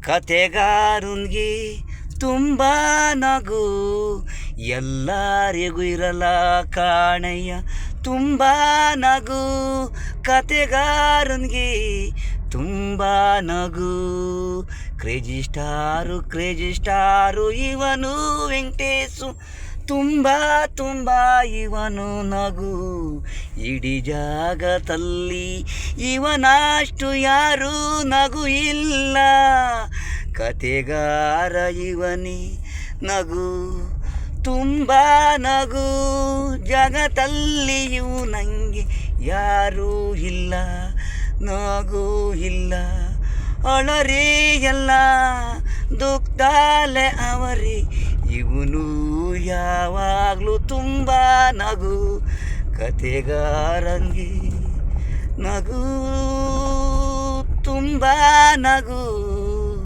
ಕತೆಗಾರನ್ಗೆ ತುಂಬ ನಗು, ಎಲ್ಲರಿಗೂ ಇರಲ್ಲ ಕಾಣಯ್ಯ ತುಂಬ ನಗು. ಕತೆಗಾರನ್ಗೆ ತುಂಬ ನಗು. ಕ್ರೇಜಿ ಸ್ಟಾರು ಇವನು ವೆಂಕಟೇಶು, ತುಂಬ ತುಂಬ ಇವನು ನಗು. ಇಡೀ ಜಾಗದಲ್ಲಿ ಇವನಷ್ಟು ಯಾರೂ ನಗು ಇಲ್ಲ. ಕತೆಗಾರ ಇವನೇ ನಗು, ತುಂಬ ನಗು. ಜಗತ್ತಲ್ಲಿ ನಂಗೆ ಯಾರೂ ಇಲ್ಲ, ನಗು ಇಲ್ಲ. ಅಳರೇ ಎಲ್ಲ ದುಃಖದಲ್ಲೇ ಅವರೇ, ಇವನು ಯಾವಾಗಲೂ ತುಂಬ ನಗು. ಕತೆಗಾರಂಗೆ ನಗು, ತುಂಬ ನಗು.